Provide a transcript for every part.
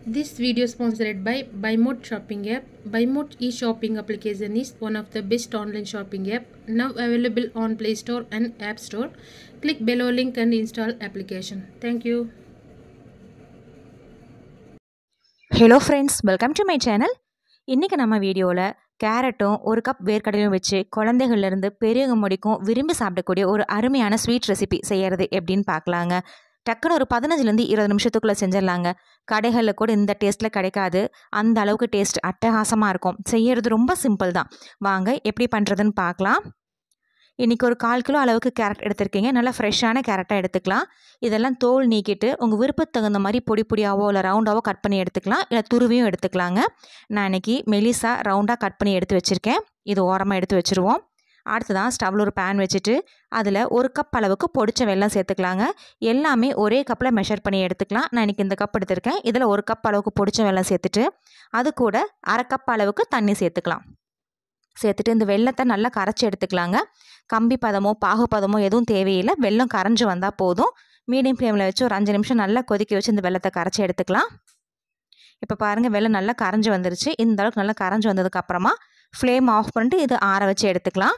This video is sponsored by BuyMode shopping app. BuyMode e-shopping application is one of the best online shopping app now available on Play Store and App Store. Click below link and install application. Thank you. Hello friends, welcome to my channel. இன்றைக்கி நம்ம வீடியோவில் கேரட்டும் ஒரு cup வேர்க்கடலையும் வச்சு குழந்தைகள்லேருந்து பெரியவங்க முடிக்கும் விரும்பி சாப்பிடக்கூடிய ஒரு அருமையான ஸ்வீட் ரெசிபி செய்கிறது எப்படின்னு பார்க்கலாங்க. டக்குன்னு ஒரு 15லேருந்து 20 நிமிஷத்துக்குள்ளே செஞ்சிடலாங்க. கடைகளில் கூட இந்த டேஸ்ட்டில் கிடைக்காது, அந்த அளவுக்கு டேஸ்ட் அட்டகாசமாக இருக்கும். செய்கிறது ரொம்ப சிம்பிள் தான். வாங்க எப்படி பண்ணுறதுன்னு பார்க்கலாம். இன்றைக்கி ஒரு 1/4 கிலோ அளவுக்கு கேரட் எடுத்துருக்கீங்க. நல்லா ஃப்ரெஷ்ஷான கேரட்டாக எடுத்துக்கலாம். இதெல்லாம் தோல் நீக்கிட்டு உங்கள் விருப்பத்துக்கு தகுந்த மாதிரி பொடி பொடியாவோ இல்லை ரவுண்டாவோ கட் பண்ணி எடுத்துக்கலாம், இல்லை துருவியும் எடுத்துக்கலாங்க. நான் இன்றைக்கி மெலிசா ரவுண்டாக கட் பண்ணி எடுத்து வச்சுருக்கேன். இது ஓரமாக எடுத்து வச்சுருவோம். அடுத்ததான் ஸ்டவ்வில் ஒரு பேன் வச்சுட்டு அதில் 1 கப் அளவுக்கு பொடிச்ச வெல்லம் சேர்த்துக்கலாங்க. எல்லாமே ஒரே கப்பில் மெஷர் பண்ணி எடுத்துக்கலாம். நான் இன்றைக்கி இந்த கப் எடுத்திருக்கேன். இதில் 1 கப் அளவுக்கு பொடிச்ச வெல்லம் சேர்த்துட்டு அது கூட 1/2 கப் அளவுக்கு தண்ணி சேர்த்துக்கலாம். சேர்த்துட்டு இந்த வெல்லத்தை நல்லா கரைச்சி எடுத்துக்கலாங்க. கம்பி பதமோ பாகு பதமோ எதுவும் தேவையில்லை. வெல்லம் கரைஞ்சி வந்தால் போதும். மீடியம் ஃப்ளேமில் வச்சு ஒரு 5 நிமிஷம் நல்லா கொதிக்க வச்சு இந்த வெல்லத்தை கரைச்சி எடுத்துக்கலாம். இப்போ பாருங்கள், வெல்லம் நல்லா கரைஞ்சி வந்துருச்சு. இந்த அளவுக்கு நல்லா கரைஞ்சி வந்ததுக்கப்புறமா ஃப்ளேம் ஆஃப் பண்ணிட்டு இது ஆற வச்சு எடுத்துக்கலாம்.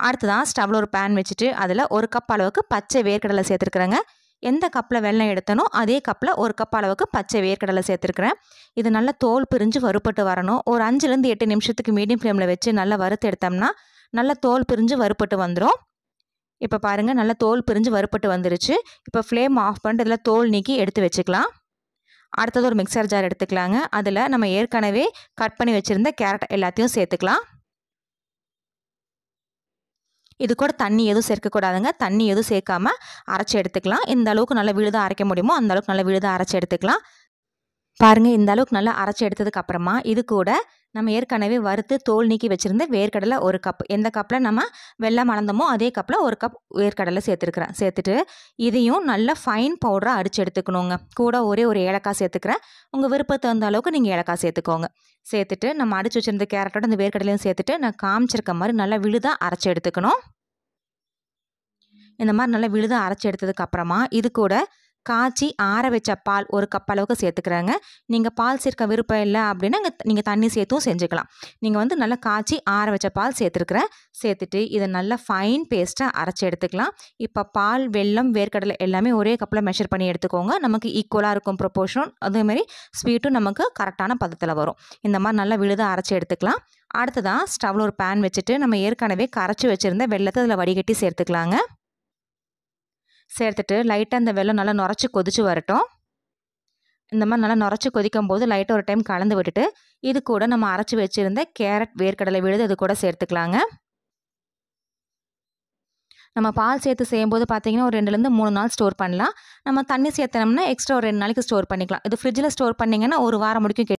அடுத்ததான் ஸ்டவ்வில் ஒரு பேன் வச்சுட்டு அதில் 1 கப் அளவுக்கு பச்சை வேர்க்கடலை சேர்த்துருக்குறேங்க. எந்த கப்பில் வெல்லம் எடுத்தனோ அதே கப்பில் 1 கப் அளவுக்கு பச்சை வேர்க்கடலை சேர்த்துருக்குறேன். இது நல்லா தோல் பிரிஞ்சு வறுப்பட்டு வரணும். ஒரு 5லேருந்து 8 நிமிஷத்துக்கு மீடியம் ஃப்ளேமில் வச்சு நல்லா வறுத்து எடுத்தோம்னா நல்லா தோல் பிரிஞ்சு வறுப்பட்டு வந்துடும். இப்போ பாருங்கள், நல்லா தோல் பிரிஞ்சு வறுப்பட்டு வந்துருச்சு. இப்போ ஃப்ளேம் ஆஃப் பண்ணிட்டு இதில் தோல் நீக்கி எடுத்து வச்சுக்கலாம். அடுத்தது ஒரு மிக்சர் ஜார் எடுத்துக்கலாங்க. அதில் நம்ம ஏற்கனவே கட் பண்ணி வச்சுருந்த கேரட் எல்லாத்தையும் சேர்த்துக்கலாம். இது கூட தண்ணி எதுவும் சேர்க்கக்கூடாதுங்க. தண்ணி எதுவும் சேர்க்காமல் அரைச்சி எடுத்துக்கலாம். இந்த அளவுக்கு நல்லா விழுதாக அரைக்க முடியுமோ அந்த அளவுக்கு நல்லா விழுதாக அரைச்சி எடுத்துக்கலாம். பாருங்கள், இந்த அளவுக்கு நல்லா அரைச்சி எடுத்ததுக்கப்புறமா இது கூட நம்ம ஏற்கனவே வறுத்து தோல் நீக்கி வச்சுருந்த வேர்க்கடலை 1 கப், எந்த கப்பில் நம்ம வெல்லம் அளந்தோமோ அதே கப்பில் 1 கப் வேர்க்கடலை சேர்த்துருக்குறேன். சேர்த்துட்டு இதையும் நல்லா ஃபைன் பவுடராக அடித்து எடுத்துக்கணுங்க. கூட ஒரே ஒரு ஏலக்காய் சேர்த்துக்கிறேன். உங்கள் விருப்பத்தை தகுந்த அளவுக்கு நீங்கள் ஏலக்காய் சேர்த்துக்கோங்க. சேர்த்துட்டு நம்ம அடித்து வச்சுருந்த கேரட்டோட இந்த வேர்க்கடலையும் சேர்த்துட்டு நான் காமிச்சிருக்க மாதிரி நல்லா விழுதாக அரைச்சி எடுத்துக்கணும். இந்த மாதிரி நல்லா விழுதாக அரைச்சி எடுத்ததுக்கப்புறமா இது கூட காய்ச்சி ஆற வச்ச பால் 1 கப் அளவுக்கு சேர்த்துக்கிறாங்க. நீங்கள் பால் சேர்க்க விருப்பம் இல்லை அப்படின்னா நீங்கள் தண்ணி சேர்த்தும் செஞ்சுக்கலாம். நீங்கள் வந்து நல்லா காய்ச்சி ஆற வச்ச பால் சேர்த்துருக்குறேன். சேர்த்துட்டு இதை நல்லா ஃபைன் பேஸ்ட்டாக அரைச்சி எடுத்துக்கலாம். இப்போ பால், வெல்லம், வேர்க்கடலை எல்லாமே ஒரே கப்பில் மெஷர் பண்ணி எடுத்துக்கோங்க. நமக்கு ஈக்குவலாக இருக்கும் ப்ரொப்போர்ஷன். அதேமாதிரி ஸ்வீட்டும் நமக்கு கரெக்டான பதத்தில் வரும். இந்த மாதிரி நல்லா விழுதாக அரைச்சி எடுத்துக்கலாம். அடுத்ததான் ஸ்டவ்வில் ஒரு பேன் வச்சுட்டு நம்ம ஏற்கனவே கரைச்சி வச்சுருந்த வெல்லத்தை அதில் வடிகட்டி சேர்த்துக்கலாங்க. சேர்த்துட்டு லைட்டாக அந்த வெல்லம் நல்லா நுரைச்சி கொதிச்சு வரட்டும். இந்த மாதிரி நல்லா நுரைச்சி கொதிக்கும் போது லைட்டாக ஒரு டைம் கலந்து விட்டுட்டு இது கூட நம்ம அரைச்சி வச்சுருந்த கேரட், வேர்க்கடலை விழுது இது கூட சேர்த்துக்கலாங்க. நம்ம பால் சேர்த்து செய்யும்போது பார்த்தீங்கன்னா ஒரு 2லேருந்து 3 நாள் ஸ்டோர் பண்ணலாம். நம்ம தண்ணி சேர்த்தனோம்னா எக்ஸ்ட்ரா ஒரு 2 நாளைக்கு ஸ்டோர் பண்ணிக்கலாம். இது ஃப்ரிட்ஜில் ஸ்டோர் பண்ணிங்கன்னா ஒரு வாரம் முடிக்கும்